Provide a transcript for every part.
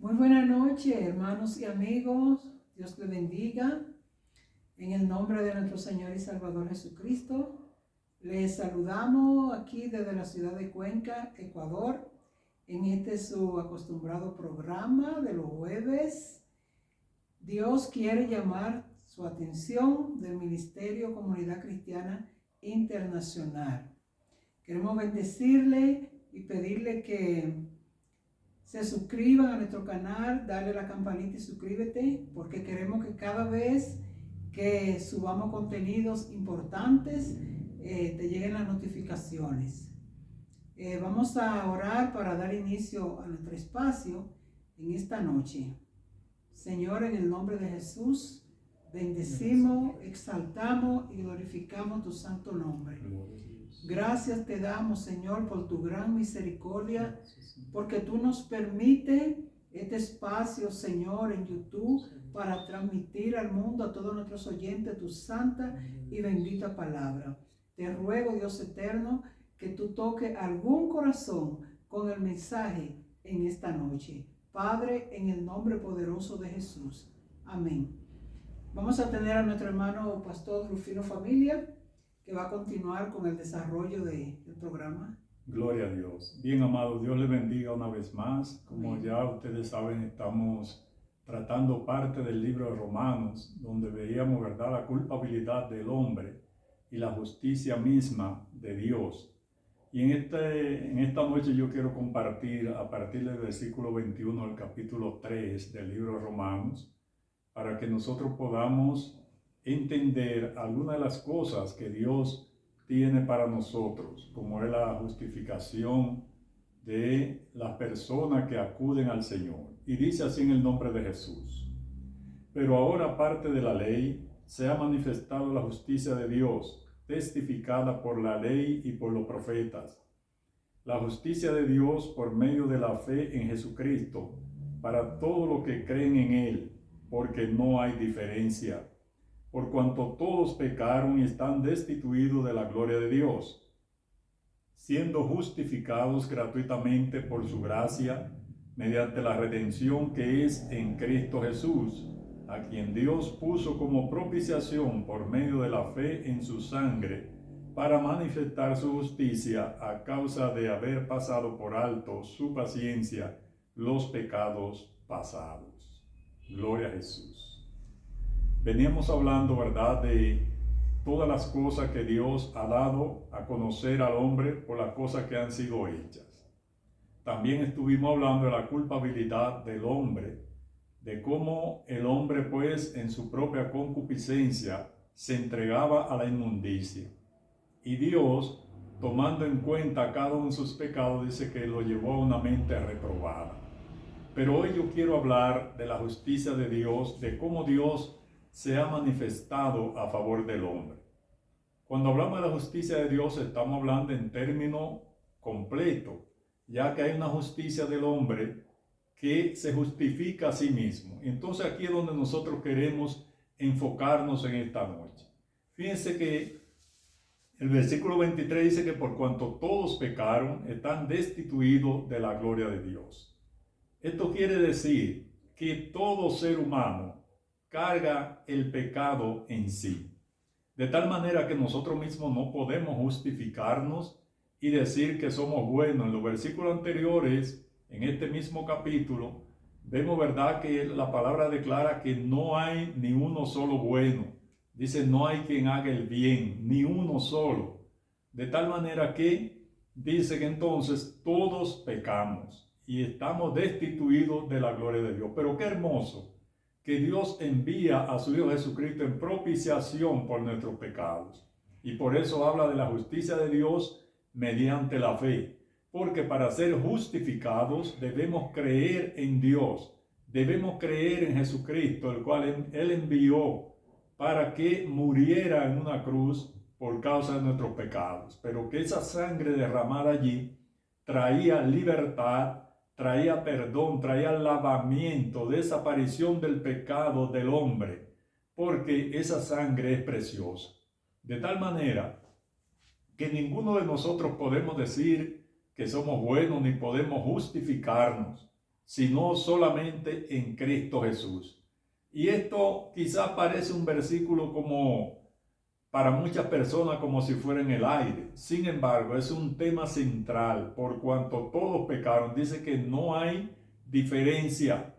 Muy buena noche, hermanos y amigos. Dios les bendiga. En el nombre de nuestro Señor y Salvador Jesucristo, les saludamos aquí desde la ciudad de Cuenca, Ecuador, en este su acostumbrado programa de los jueves. Dios quiere llamar su atención del Ministerio Comunidad Cristiana Internacional. Queremos bendecirle y pedirle que se suscriban a nuestro canal, dale la campanita y suscríbete, porque queremos que cada vez que subamos contenidos importantes, te lleguen las notificaciones. Vamos a orar para dar inicio a nuestro espacio en esta noche. Señor, en el nombre de Jesús, bendecimos, exaltamos y glorificamos tu santo nombre. Gracias te damos, Señor, por tu gran misericordia, porque tú nos permites este espacio, Señor, en YouTube, para transmitir al mundo, a todos nuestros oyentes, tu santa y bendita palabra. Te ruego, Dios eterno, que tú toques algún corazón con el mensaje en esta noche. Padre, en el nombre poderoso de Jesús. Amén. Vamos a tener a nuestro hermano Pastor Rufino Familia, que va a continuar con el desarrollo del programa. Gloria a Dios. Bien, amado, Dios les bendiga una vez más. Como Amén. ya ustedes saben, estamos tratando parte del libro de Romanos, donde veíamos, ¿verdad?, la culpabilidad del hombre y la justicia misma de Dios. Y en esta noche yo quiero compartir a partir del versículo 21 del capítulo 3 del libro de Romanos, para que nosotros podamos entender algunas de las cosas que Dios tiene para nosotros, como es la justificación de las personas que acuden al Señor. Y dice así en el nombre de Jesús: pero ahora, aparte de la ley, se ha manifestado la justicia de Dios, testificada por la ley y por los profetas. La justicia de Dios por medio de la fe en Jesucristo, para todos los que creen en Él, porque no hay diferencia, por cuanto todos pecaron y están destituidos de la gloria de Dios, siendo justificados gratuitamente por su gracia, mediante la redención que es en Cristo Jesús, a quien Dios puso como propiciación por medio de la fe en su sangre, para manifestar su justicia a causa de haber pasado por alto su paciencia los pecados pasados. Gloria a Jesús. Veníamos hablando, ¿verdad?, de todas las cosas que Dios ha dado a conocer al hombre por las cosas que han sido hechas. También estuvimos hablando de la culpabilidad del hombre, de cómo el hombre, pues, en su propia concupiscencia, se entregaba a la inmundicia. Y Dios, tomando en cuenta cada uno de sus pecados, dice que lo llevó a una mente reprobada. Pero hoy yo quiero hablar de la justicia de Dios, de cómo Dios se ha manifestado a favor del hombre. Cuando hablamos de la justicia de Dios, estamos hablando en término completo, ya que hay una justicia del hombre que se justifica a sí mismo. Entonces aquí es donde nosotros queremos enfocarnos en esta noche. Fíjense que el versículo 23 dice que por cuanto todos pecaron, están destituidos de la gloria de Dios. Esto quiere decir que todo ser humano carga el pecado en sí, de tal manera que nosotros mismos no podemos justificarnos y decir que somos buenos. En los versículos anteriores, en este mismo capítulo, vemos, ¿verdad?, que la palabra declara que no hay ni uno solo bueno. Dice, no hay quien haga el bien, ni uno solo. De tal manera que dice que entonces todos pecamos y estamos destituidos de la gloria de Dios. Pero qué hermoso que Dios envía a su Hijo Jesucristo en propiciación por nuestros pecados. Y por eso habla de la justicia de Dios mediante la fe. Porque para ser justificados debemos creer en Dios. Debemos creer en Jesucristo, el cual Él envió para que muriera en una cruz por causa de nuestros pecados. Pero que esa sangre derramada allí traía libertad, traía perdón, traía lavamiento, desaparición del pecado del hombre, porque esa sangre es preciosa. De tal manera que ninguno de nosotros podemos decir que somos buenos ni podemos justificarnos, sino solamente en Cristo Jesús. Y esto quizás parece un versículo como para muchas personas como si fuera en el aire. Sin embargo, es un tema central por cuanto todos pecaron. Dice que no hay diferencia.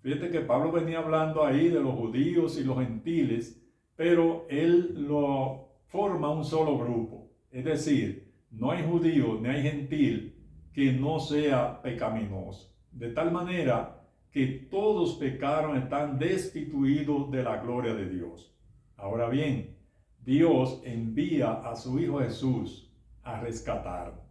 Fíjate que Pablo venía hablando ahí de los judíos y los gentiles, pero él lo forma un solo grupo. Es decir, no hay judío ni hay gentil que no sea pecaminoso. De tal manera que todos pecaron, están destituidos de la gloria de Dios. Ahora bien, Dios envía a su Hijo Jesús a rescatarnos.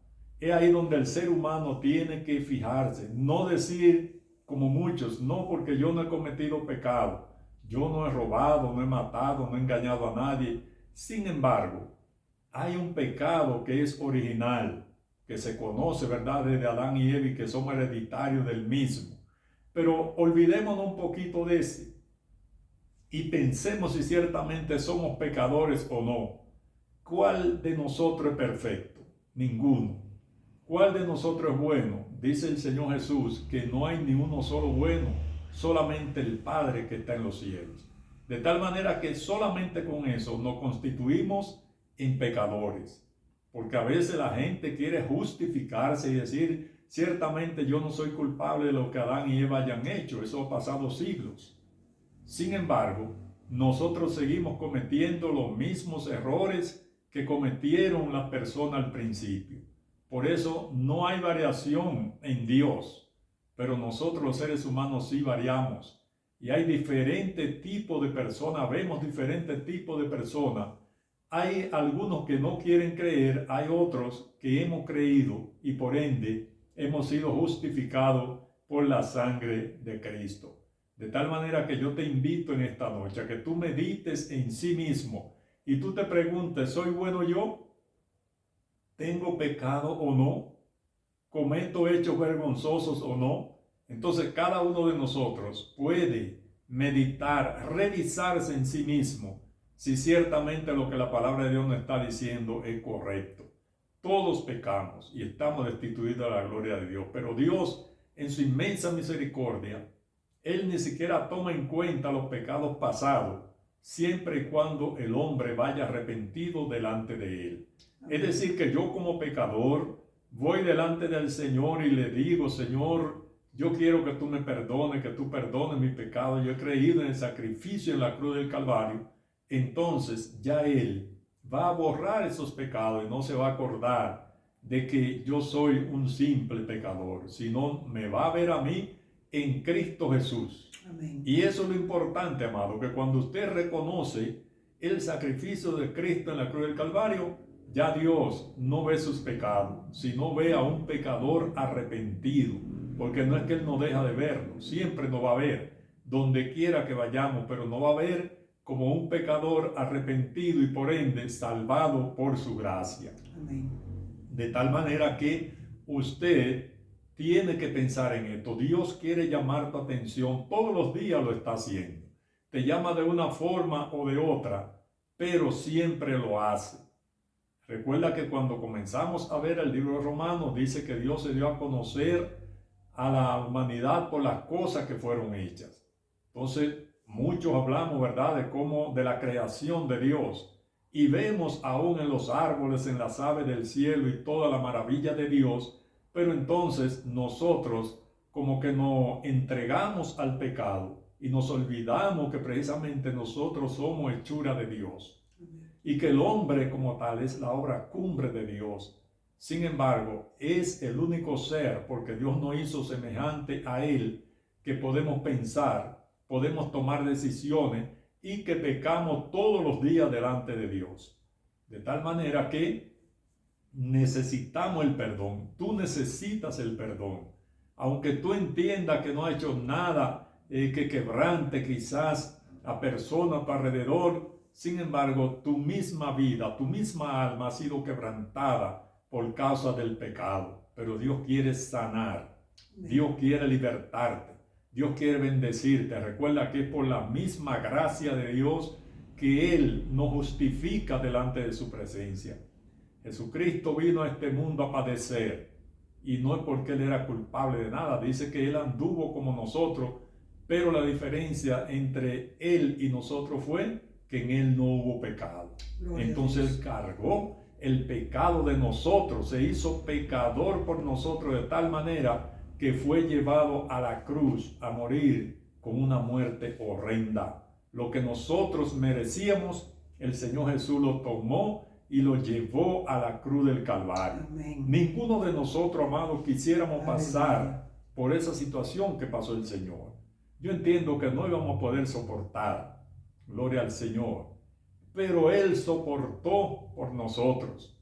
Es ahí donde el ser humano tiene que fijarse, no decir como muchos, no, porque yo no he cometido pecado, yo no he robado, no he matado, no he engañado a nadie. Sin embargo, hay un pecado que es original, que se conoce, ¿verdad?, desde Adán y Eva, y que somos hereditarios del mismo. Pero olvidémonos un poquito de ese y pensemos si ciertamente somos pecadores o no. ¿Cuál de nosotros es perfecto? Ninguno. ¿Cuál de nosotros es bueno? Dice el Señor Jesús que no hay ni uno solo bueno, solamente el Padre que está en los cielos. De tal manera que solamente con eso nos constituimos en pecadores. Porque a veces la gente quiere justificarse y decir, ciertamente yo no soy culpable de lo que Adán y Eva hayan hecho, eso ha pasado siglos. Sin embargo, nosotros seguimos cometiendo los mismos errores que cometieron las personas al principio. Por eso no hay variación en Dios, pero nosotros los seres humanos sí variamos. Y hay diferentes tipos de personas, vemos diferentes tipos de personas. Hay algunos que no quieren creer, hay otros que hemos creído y por ende hemos sido justificados por la sangre de Cristo. De tal manera que yo te invito en esta noche a que tú medites en sí mismo y tú te preguntes, ¿soy bueno yo? ¿Tengo pecado o no? ¿Cometo hechos vergonzosos o no? Entonces cada uno de nosotros puede meditar, revisarse en sí mismo si ciertamente lo que la palabra de Dios nos está diciendo es correcto. Todos pecamos y estamos destituidos de la gloria de Dios, pero Dios en su inmensa misericordia, Él ni siquiera toma en cuenta los pecados pasados, siempre y cuando el hombre vaya arrepentido delante de Él. Es decir, que yo como pecador voy delante del Señor y le digo, Señor, yo quiero que tú me perdones, que tú perdones mi pecado. Yo he creído en el sacrificio en la cruz del Calvario. Entonces ya Él va a borrar esos pecados y no se va a acordar de que yo soy un simple pecador, sino me va a ver a mí en Cristo Jesús. Amén. Y eso es lo importante, amado, que cuando usted reconoce el sacrificio de Cristo en la cruz del Calvario, ya Dios no ve sus pecados, sino ve a un pecador arrepentido, porque no es que Él no deja de verlo, siempre nos va a ver, donde quiera que vayamos, pero nos va a ver como un pecador arrepentido y por ende salvado por su gracia. Amén. De tal manera que usted tiene que pensar en esto. Dios quiere llamar tu atención, todos los días lo está haciendo. Te llama de una forma o de otra, pero siempre lo hace. Recuerda que cuando comenzamos a ver el libro de Romanos, dice que Dios se dio a conocer a la humanidad por las cosas que fueron hechas. Entonces, muchos hablamos, ¿verdad?, de cómo, de la creación de Dios. Y vemos aún en los árboles, en las aves del cielo y toda la maravilla de Dios. Pero entonces nosotros como que nos entregamos al pecado y nos olvidamos que precisamente nosotros somos hechura de Dios. Y que el hombre como tal es la obra cumbre de Dios. Sin embargo, es el único ser, porque Dios nos hizo semejante a Él, que podemos pensar, podemos tomar decisiones y que pecamos todos los días delante de Dios. De tal manera que necesitamos el perdón. Tú necesitas el perdón. Aunque tú entiendas que no has hecho nada que quebrante quizás a personas a tu alrededor, sin embargo, tu misma vida, tu misma alma ha sido quebrantada por causa del pecado. Pero Dios quiere sanar. Dios quiere libertarte. Dios quiere bendecirte. Recuerda que es por la misma gracia de Dios que Él nos justifica delante de su presencia. Jesucristo vino a este mundo a padecer y no es porque Él era culpable de nada. Dice que Él anduvo como nosotros, pero la diferencia entre Él y nosotros fue que en Él no hubo pecado. Entonces Él cargó el pecado de nosotros, se hizo pecador por nosotros de tal manera que fue llevado a la cruz a morir con una muerte horrenda. Lo que nosotros merecíamos, el Señor Jesús lo tomó y lo llevó a la cruz del Calvario. Amén. Ninguno de nosotros, amados, quisiéramos pasar por esa situación que pasó el Señor. Yo entiendo que no íbamos a poder soportar, gloria al Señor, pero Él soportó por nosotros.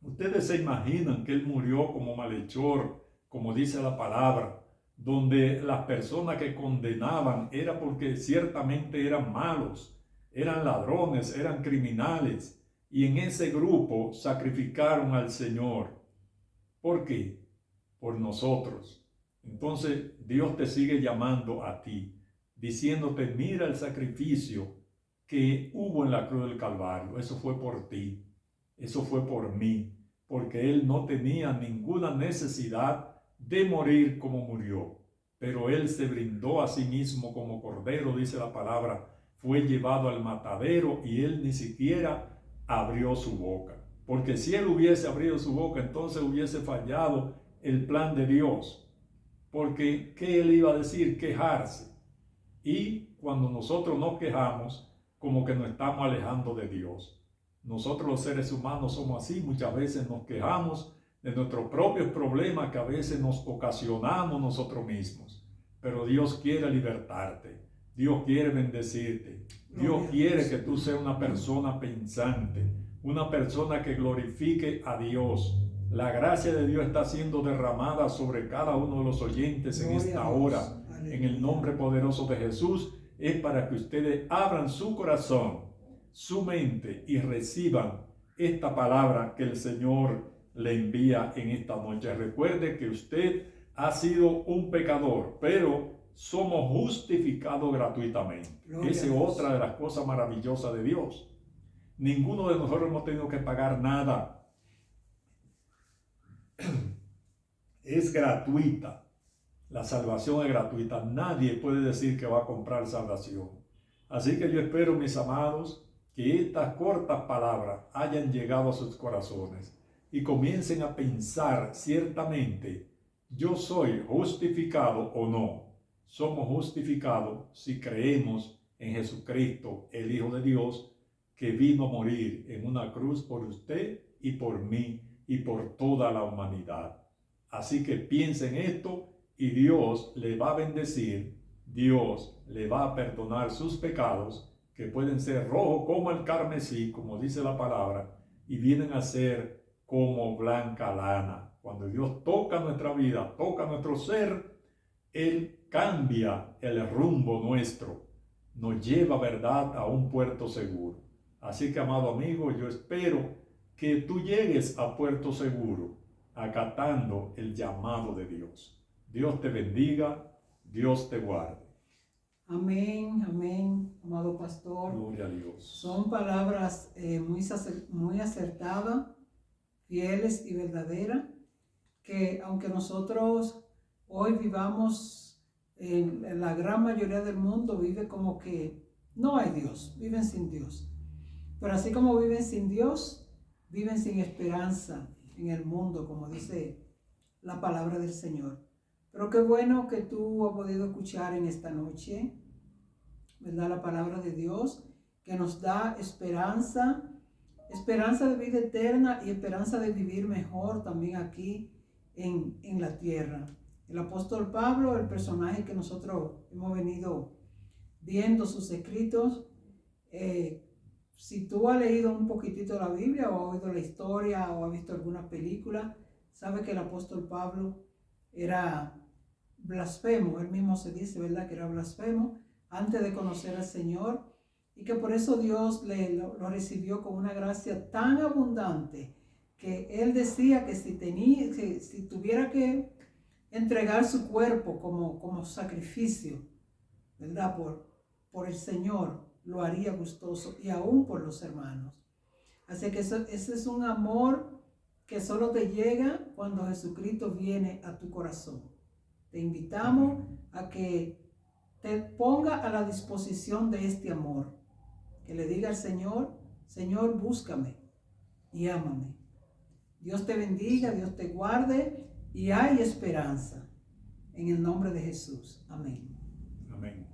Ustedes se imaginan que Él murió como malhechor, como dice la palabra, donde las personas que condenaban era porque ciertamente eran malos, eran ladrones, eran criminales, y en ese grupo sacrificaron al Señor. ¿Por qué? Por nosotros. Entonces Dios te sigue llamando a ti, diciéndote, mira el sacrificio que hubo en la cruz del Calvario. Eso fue por ti, eso fue por mí, porque Él no tenía ninguna necesidad de morir como murió, pero Él se brindó a sí mismo como cordero, dice la palabra, fue llevado al matadero y Él ni siquiera abrió su boca, porque si Él hubiese abrido su boca, entonces hubiese fallado el plan de Dios, porque ¿qué Él iba a decir? Quejarse. Y cuando nosotros nos quejamos, como que nos estamos alejando de Dios. Nosotros los seres humanos somos así, muchas veces nos quejamos de nuestros propios problemas que a veces nos ocasionamos nosotros mismos. Pero Dios quiere libertarte, Dios quiere bendecirte, Dios quiere que tú seas una persona pensante, una persona que glorifique a Dios. La gracia de Dios está siendo derramada sobre cada uno de los oyentes en esta hora. En el nombre poderoso de Jesús, es para que ustedes abran su corazón, su mente y reciban esta palabra que el Señor le envía en esta noche. Recuerde que usted ha sido un pecador, pero somos justificados gratuitamente. Esa es otra de las cosas maravillosas de Dios. Ninguno de nosotros hemos tenido que pagar nada. Es gratuita. La salvación es gratuita. Nadie puede decir que va a comprar salvación. Así que yo espero, mis amados, que estas cortas palabras hayan llegado a sus corazones y comiencen a pensar ciertamente, yo soy justificado o no. Somos justificados si creemos en Jesucristo, el Hijo de Dios, que vino a morir en una cruz por usted y por mí y por toda la humanidad. Así que piensen esto y Dios le va a bendecir, Dios le va a perdonar sus pecados, que pueden ser rojos como el carmesí, como dice la palabra, y vienen a ser como blanca lana. Cuando Dios toca nuestra vida, toca nuestro ser, Él cambia el rumbo nuestro, nos lleva, verdad, a un puerto seguro. Así que, amado amigo, yo espero que tú llegues a puerto seguro, acatando el llamado de Dios. Dios te bendiga, Dios te guarde. Amén, amén, amado pastor. Gloria a Dios. Son palabras muy acertadas, fieles y verdaderas, que aunque nosotros hoy vivamos en la gran mayoría del mundo, vive como que no hay Dios, viven sin Dios. Pero así como viven sin Dios, viven sin esperanza en el mundo, como dice la palabra del Señor. Pero qué bueno que tú has podido escuchar en esta noche, ¿verdad? La palabra de Dios que nos da esperanza, esperanza de vida eterna y esperanza de vivir mejor también aquí en la tierra. El apóstol Pablo, el personaje que nosotros hemos venido viendo sus escritos, si tú has leído un poquitito la Biblia o has oído la historia o has visto alguna película, sabes que el apóstol Pablo era blasfemo, él mismo se dice, ¿verdad? Que era blasfemo antes de conocer al Señor y que por eso Dios lo recibió con una gracia tan abundante que él decía que si tuviera que entregar su cuerpo como sacrificio, ¿verdad? Por el Señor, lo haría gustoso y aún por los hermanos. Así que ese es un amor que solo te llega cuando Jesucristo viene a tu corazón. Te invitamos a que te ponga a la disposición de este amor. Que le diga al Señor, Señor, búscame y ámame. Dios te bendiga, Dios te guarde y hay esperanza. En el nombre de Jesús. Amén. Amén.